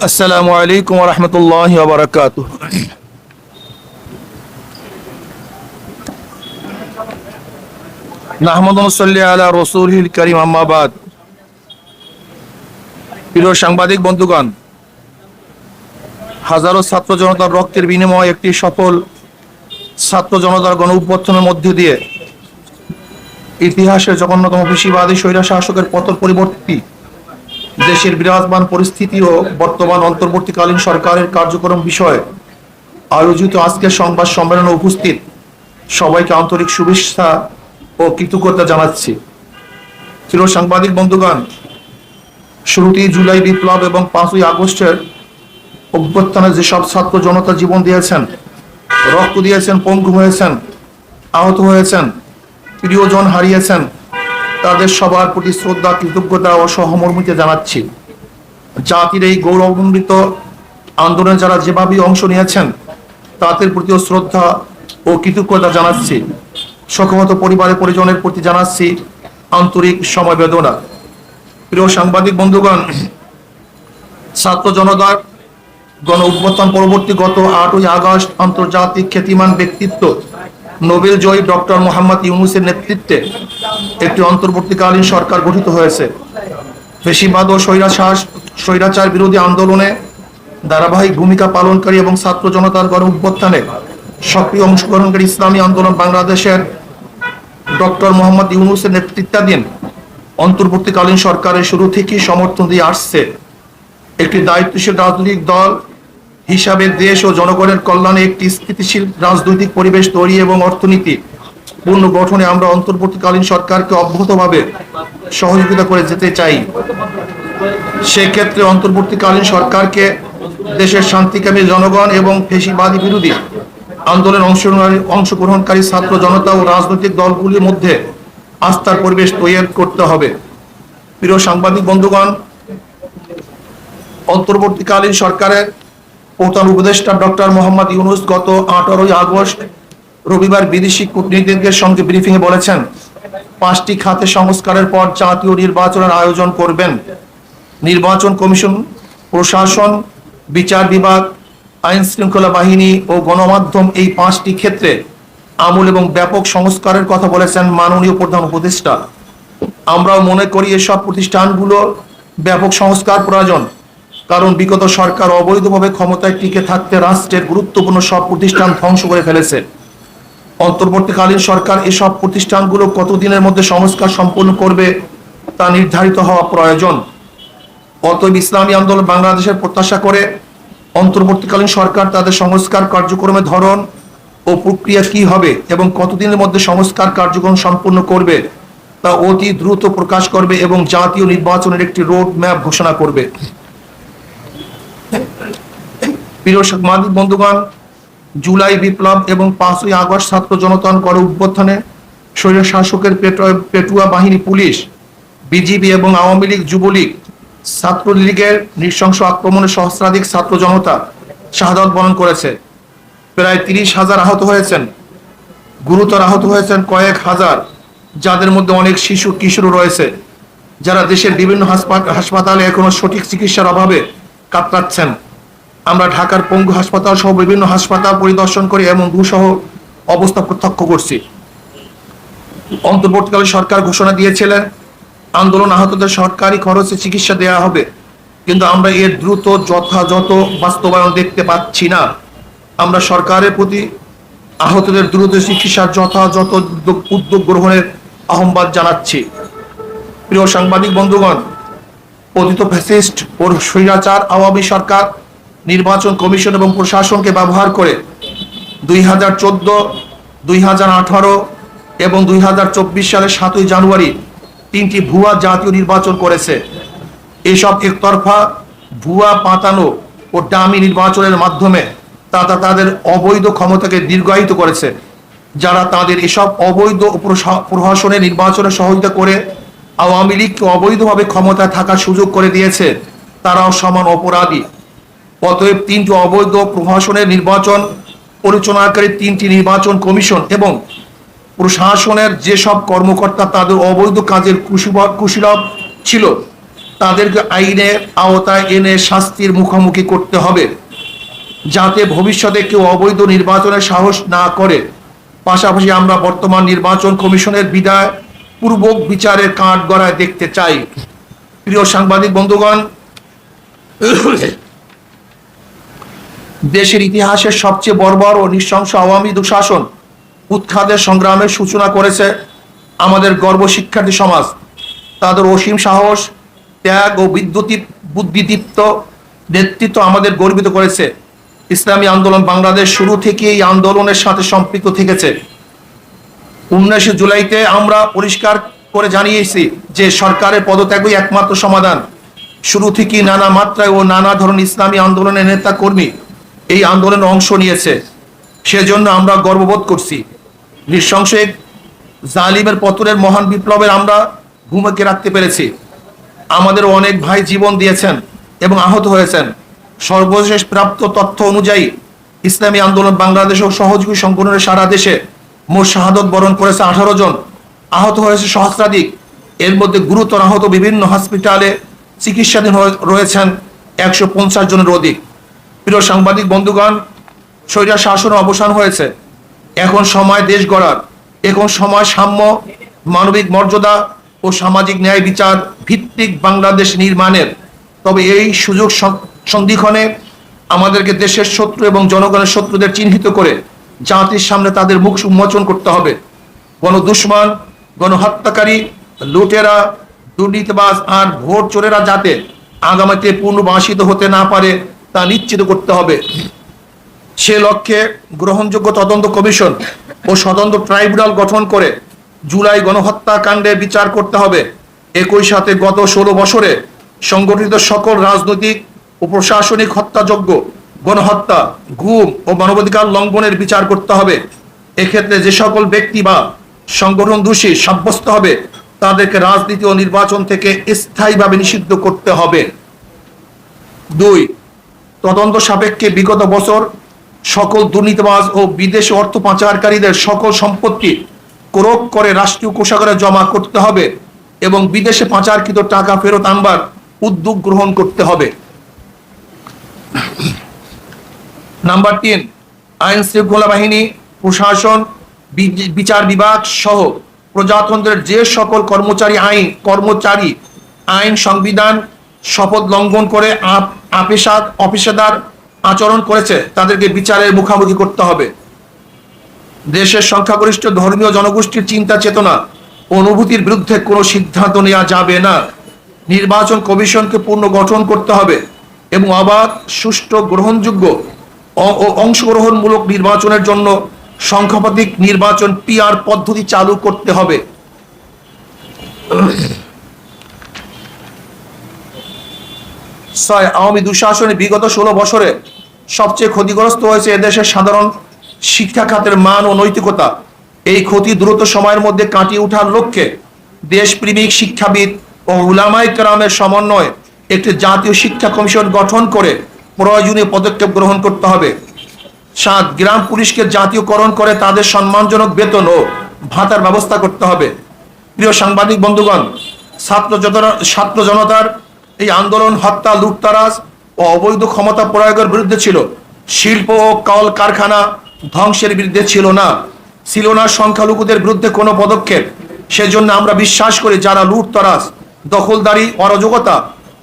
আসসালামু আলাইকুম ওয়া রাহমাতুল্লাহি ওয়া বারাকাতুহু। নাহমাদু ওয়া নুসাল্লি আলা রাসূলিল কারীম, আম্মা বাদ। প্রিয় সাংবাদিক বন্ধুগণ, হাজারো ছাত্র জনতার রক্তের বিনিময়ে একটি সফল ছাত্র জনতার গণ অভ্যুত্থানের মধ্যে দিয়ে ইতিহাসের জঘন্যতম ফ্যাসিবাদী স্বৈর শাসকের পতন পরিবর্তী দেশের বিরাজমান পরিস্থিতি ও বর্তমান অন্তর্বর্তীকালীন সরকারের কার্যক্রম বিষয়ে আয়োজিত আজকের সংবাদ সম্মেলনে উপস্থিত সবাইকে আন্তরিক শুভেচ্ছা ও কৃতজ্ঞতা জানাচ্ছি। প্রিয় সাংবাদিক বন্ধুগণ, শুরুতেই জুলাই বিপ্লব এবং 5ই আগস্টের অভ্যুত্থানে যেসব ছাত্র জনতা জীবন দিয়েছেন, রক্ত দিয়েছেন, পঙ্গু হয়েছেন, আহত হয়েছেন, প্রিয়জন হারিয়েছেন, তাদের সবার প্রতি শ্রদ্ধা, কৃতজ্ঞতা ও সহমর্মিতা জানাচ্ছি। জাতির এই গৌরবান্বিত আন্দোলনে যারা যেভাবে অংশ নিয়েছেন তাদের প্রতিও শ্রদ্ধা ও কৃতজ্ঞতা জানাচ্ছি। শোকহত পরিবারের পরিজনের প্রতি জানাচ্ছি আন্তরিক সমবেদনা। প্রিয় সাংবাদিক বন্ধুগণ, ছাত্র জনতার গণ অভ্যুত্থান পরবর্তী গত 8ই আগস্ট আন্তর্জাতিক খ্যাতিমান ব্যক্তিত্ব নোবেল জয়ী ডক্টর মোহাম্মদ ইউনূসের নেতৃত্বে একটি অন্তর্বর্তীকালীন সরকার গঠিত হয়েছে। ফ্যাসিবাদ ও স্বৈরাচার বিরোধী আন্দোলনে ধারাবাহিক ভূমিকা পালনকারী এবং ছাত্র জনতার গণ অভ্যুত্থানে সক্রিয় অংশগ্রহণকারী ইসলামী আন্দোলন বাংলাদেশের ডক্টর মোহাম্মদ ইউনূসের নেতৃত্বাধীন অন্তর্বর্তীকালীন সরকারের শুরু থেকেই সমর্থন দিয়ে আসছে। একটি দায়িত্বশীল রাজনৈতিক দল হিসাবে দেশ ও জনগণের কল্যাণে একটি স্থিতিশীল রাজনৈতিক পরিবেশ তৈরি এবং অর্থনীতি পুনর্গঠনে আমরা অন্তর্বর্তীকালীন সরকারকে অব্যাহতভাবে সহযোগিতা করে যেতে চাই। সেক্ষেত্রে অন্তর্বর্তীকালীন সরকারকে দেশের শান্তিকামী জনগণ এবং ফ্যাসিবাদী বিরোধী আন্দোলনে অংশগ্রহণকারী ছাত্র জনতা ও রাজনৈতিক দলগুলির মধ্যে আস্থার পরিবেশ তৈরি করতে হবে। প্রিয় সাংবাদিক বন্ধুগণ, অন্তর্বর্তীকালীন সরকারের প্রধান উপদেষ্টা ডক্টর মোহাম্মদ ইউনূস গত 18ই আগস্ট রবিবার বিদেশি কূটনীতিকদের সঙ্গে ব্রিফিংয়ে বলেছেন, 5টি খাতে সংস্কারের পর জাতীয় নির্বাচনের আয়োজন করবেন। নির্বাচন কমিশন, প্রশাসন, বিচার বিভাগ, আইন শৃঙ্খলা বাহিনী ও গণমাধ্যম, এই 5টি ক্ষেত্রে আমূল এবং ব্যাপক সংস্কারের কথা বলেছেন মাননীয় প্রধান উপদেষ্টা। আমরাও মনে করি এসব প্রতিষ্ঠানগুলো ব্যাপক সংস্কার প্রয়োজন, কারণ বিগত সরকার অবৈধভাবে ক্ষমতায় টিকে থাকতে রাষ্ট্রের গুরুত্বপূর্ণ সব প্রতিষ্ঠান ধ্বংস করে ফেলেছে। অন্তর্বর্তীকালীন সরকার এসব প্রতিষ্ঠানগুলো কতদিনের মধ্যে সংস্কার সম্পন্ন করবে তা নির্ধারিত হওয়া প্রয়োজন। অতএব ইসলামী আন্দোলন বাংলাদেশের প্রত্যাশা করে অন্তর্বর্তীকালীন সরকার তাদের সংস্কার কার্যক্রমের ধরন ও প্রক্রিয়া কি হবে এবং কতদিনের মধ্যে সংস্কার কার্যক্রম সম্পন্ন করবে তা অতি দ্রুত প্রকাশ করবে এবং জাতীয় নির্বাচনের একটি রোড ম্যাপ ঘোষণা করবে। প্রিয় সাংবাদিক বন্ধুগণ, জুলাই বিপ্লব এবং 5ই আগস্ট ছাত্র জনতার গণ অভ্যুত্থানে স্বৈর শাসকের পেটুয়া বাহিনী, পুলিশ, বিজিবি এবং আওয়ামী লীগ, যুবলীগ, ছাত্রলীগের নৃশংস আক্রমণে সহস্রাধিক ছাত্র জনতা শাহাদাত বরণ করেছে। প্রায় 30,000 আহত হয়েছেন, গুরুতর আহত হয়েছেন কয়েক হাজার, যাদের মধ্যে অনেক শিশু কিশোর রয়েছে, যারা দেশের বিভিন্ন হাসপাতালে এখনো সঠিক চিকিৎসার অভাবে কাতরাচ্ছেন। আমরা ঢাকার পঙ্গু হাসপাতাল সহ বিভিন্ন হাসপাতাল পরিদর্শন করে এমন দুঃসহ অবস্থা প্রত্যক্ষ করছি। অন্তর্বর্তীকালীন সরকার ঘোষণা দিয়েছিলেন আন্দোলন আহতদের সরকারি খরচে চিকিৎসা দেওয়া হবে, কিন্তু আমরা এর দ্রুত যথাযথ বাস্তবায়ন দেখতে পাচ্ছি না। আমরা সরকারের প্রতি আহতদের দ্রুত চিকিৎসার যথাযথ উদ্যোগ গ্রহণের আহ্বান জানাচ্ছি। প্রিয় সাংবাদিক বন্ধুগণ, পতিত ফ্যাসিস্ট ও স্বৈরাচার আওয়ামী সরকার নির্বাচন কমিশন এবং প্রশাসনকে ব্যবহার করে 2014, 2018 এবং 2024 সালের 7ই জানুয়ারি 3টি ভুয়া জাতীয় নির্বাচন করেছে। এসব একতরফা, ভুয়া, পাতানো ও ডামি নির্বাচনের মাধ্যমে তারা তাদের অবৈধ ক্ষমতাকে দীর্ঘায়িত করেছে। যারা তাদের এসব অবৈধ প্রশাসনের নির্বাচনে সহযোগিতা করে আওয়ামী লীগকে অবৈধভাবে ক্ষমতায় থাকার সুযোগ করে দিয়েছে, তারাও সমান অপরাধী। অতএব 3টি অবৈধ প্রশাসনের নির্বাচন পরিচালনাকারী 3টি নির্বাচন কমিশন এবং প্রশাসনের যেসব কর্মকর্তা তাদের অবৈধ কাজের কুশীলব ছিল তাদেরকে আইনের আওতায় এনে শাস্তির মুখোমুখি করতে হবে, যাতে ভবিষ্যতে কেউ অবৈধ নির্বাচনের সাহস না করে। পাশাপাশি আমরা বর্তমান নির্বাচন কমিশনের বিদায় পূর্বক বিচারের কাঠগড়ায় দেখতে চাই। প্রিয় সাংবাদিক বন্ধুগণ, দেশের ইতিহাসের সবচেয়ে বর্বর ও নৃশংস আওয়ামী দুঃশাসন উৎখাতের সংগ্রামের সূচনা করেছে আমাদের গর্ব শিক্ষার্থী সমাজ। তাদের অসীম সাহস, ত্যাগ ও বুদ্ধিদীপ্ত নেতৃত্ব আমাদের গর্বিত করেছে। ইসলামী আন্দোলন বাংলাদেশ শুরু থেকে এই আন্দোলনের সাথে সম্পৃক্ত থেকেছে। 19 জুলাইতে আমরা পরিষ্কার করে জানিয়েছি যে সরকারের পদত্যাগই একমাত্র সমাধান। শুরু থেকেই নানা মাত্রায় ও নানা ধরনের ইসলামী আন্দোলনের নেতা কর্মী এই আন্দোলনে অংশ নিয়েছে। সেজন্য আমরা গর্ববোধ করছি। নৃশংস জালিমের পতনের মহান বিপ্লবের আমরা ভূমিকা রাখতে পেরেছি। আমাদের অনেক ভাই জীবন দিয়েছেন এবং আহত হয়েছেন। সর্বশেষ প্রাপ্ত তথ্য অনুযায়ী ইসলামী আন্দোলন বাংলাদেশ ও সহযোগী সংগঠনের সারা দেশে মোট শাহাদত বরণ করেছে 18 জন, আহত হয়েছে সহস্রাধিক। এর মধ্যে গুরুতর আহত বিভিন্ন হসপিটালে চিকিৎসাধীন রয়েছেন 150 জনের অধিক। প্রিয় সাংবাদিক বন্ধুগণ, স্বৈরাচার শাসনের অবসান হয়েছে। এখন সময় দেশ গড়ার, এখন সময় সাম্য, মানবিক মর্যাদা ও সামাজিক ন্যায় বিচার ভিত্তিক বাংলাদেশ নির্মাণের। তবে এই সুযোগ সন্ধিক্ষণে আমাদেরকে দেশের শত্রু এবং জনগণের শত্রুদের চিহ্নিত করে জাতির সামনে তাদের মুখ উন্মোচন করতে হবে। গণদুশমন, গণহত্যাকারী, লুটেরা, দুর্নীতিবাজ আর ভোট চোরেরা যাতে আগামীতে পুনর্বাসিত হতে না পারে তা নিশ্চিত করতে হবে। সে লক্ষ্যে গ্রহণযোগ্য তদন্ত কমিশন ও স্বতন্ত্র ট্রাইব্যুনাল গঠন করে জুলাই গণহত্যাকাণ্ডের বিচার করতে হবে। একই সাথে গত 16 বছরে সংগঠিত সকল রাজনৈতিক ও প্রশাসনিক হত্যাযজ্ঞ, গণহত্যা, গুম ও মানবাধিকার লঙ্ঘনের বিচার করতে হবে। এক্ষেত্রে যে সকল ব্যক্তি বা সংগঠন দোষী সাব্যস্ত হবে তাদেরকে রাজনীতি ও নির্বাচন থেকে স্থায়ীভাবে নিষিদ্ধ করতে হবে। 2. তদন্ত সাপেক্ষে বিগত বছর সকল দুর্নীতিবাজ ও বিদেশি অর্থ পাচারকারীদের সকল সম্পত্তি ক্রোক করে রাষ্ট্রীয় কোষাগারে জমা করতে হবে এবং বিদেশে পাচারকৃত টাকা ফেরত আনবার উদ্যোগ গ্রহণ করতে হবে। নাম্বার 3, আইন শৃঙ্খলা বাহিনী, প্রশাসন, বিচার বিভাগ সহ প্রজাতন্ত্রের যে সকল কর্মচারী আইন, সংবিধান, শপথ লঙ্ঘন করে অপেশাদার আচরণ করেছে তাদেরকে বিচারের মুখোমুখি করতে হবে। দেশের সংখ্যাগরিষ্ঠ ধর্মীয় জনগোষ্ঠীর চিন্তা চেতনা, অনুভূতির বিরুদ্ধে কোনো সিদ্ধান্ত নেওয়া যাবে না। নির্বাচন কমিশনকে পুনর্গঠন করতে হবে এবং অবাধ, সুষ্ঠু, গ্রহণযোগ্য ও অংশগ্রহণমূলক নির্বাচনের জন্য সংখ্যাধিক নির্বাচন পিআর পদ্ধতি চালু করতে হবে। 6, আওয়ামী দুঃশাসনে বিগত 16 বছরে সবচেয়ে ক্ষতিগ্রস্ত হয়েছে এদেশের সাধারণ শিক্ষা খাতের মান ও নৈতিকতা। এই ক্ষতি দ্রুত সময়ের মধ্যে কাটিয়ে ওঠার লক্ষ্যে দেশপ্রেমিক শিক্ষাবিদ ও উলামায়ে কেরামের সমন্বয়ে একটি জাতীয় শিক্ষা কমিশন গঠন করে প্রয়োজনীয় পদক্ষেপ গ্রহণ করতে হবে। 7, গ্রাম পুলিশকে জাতীয়করণ করে তাদের সম্মানজনক বেতন ও ভাতার ব্যবস্থা করতে হবে। প্রিয় সাংবাদিক বন্ধুগণ, ছাত্র জনতার এই আন্দোলন হত্যা, লুটতরাজ ও অবৈধ ক্ষমতা প্রয়োগের বিরুদ্ধে ছিল। শিল্প ও কল কারখানা ধ্বংসের বিরুদ্ধে ছিল না সংখ্যালঘুদের বিরুদ্ধে কোনো পদক্ষেপ। সেজন্য আমরা বিশ্বাস করি যারা লুটতরাজ, দখলদারি, অরাজকতা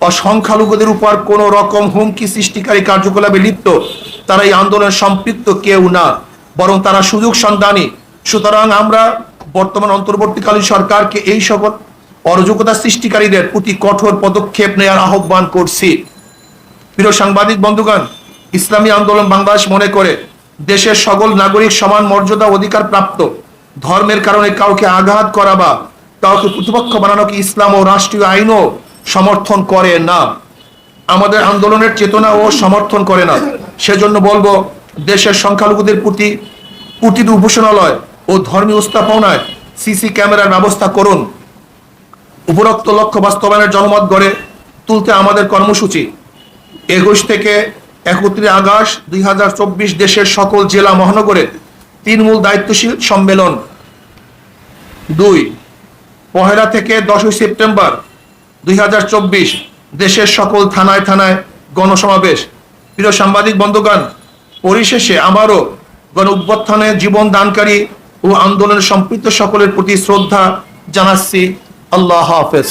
ও সংখ্যালঘুদের উপর কোনো রকম হুমকি সৃষ্টিকারী কার্যকলাপে লিপ্ত তারা এই আন্দোলনে সম্পৃক্ত কেউ না, বরং তারা সুযোগ সন্ধানী। সুতরাং আমরা বর্তমান অন্তর্বর্তীকালীন সরকারকে এই সকল অরাজকতা সৃষ্টিকারীদের প্রতি কঠোর পদক্ষেপ নেওয়ার আহ্বান করছি। প্রিয় সাংবাদিক বন্ধুগণ, ইসলামী আন্দোলন বাংলাদেশ মনে করে দেশের সকল নাগরিক সমান মর্যাদা অধিকার প্রাপ্ত। ধর্মের কারণে কাউকে আঘাত করা বা কাউকে প্রতিপক্ষ বানানোকে ইসলাম ও রাষ্ট্রীয় আইনও সমর্থন করে না, আমাদের আন্দোলনের চেতনা ও সমর্থন করে না। সেজন্য বলবো, দেশের সংখ্যালঘুদের প্রতি প্রতিটি উপাসনালয় ও ধর্মীয় স্থাপনায় সিসি ক্যামেরার ব্যবস্থা করুন। উপরোক্ত লক্ষ্য বাস্তবায়নের জনমত গড়ে তুলতে আমাদের কর্মসূচি 21 থেকে 31 আগস্ট 2024 দেশের সকল জেলা মহানগরে তৃণমূল দায়িত্বশীল সম্মেলন। 2, 1 থেকে 10 সেপ্টেম্বর 2024 দেশের সকল থানায় থানায় গণসমাবেশ। প্রিয় সাংবাদিক বন্ধুগণ, পরিশেষে আমারও গণ অভ্যুত্থানে জীবন দানকারী ও আন্দোলনে সম্পৃক্ত সকলের প্রতি শ্রদ্ধা জানাচ্ছি। আল্লাহ হাফেজ।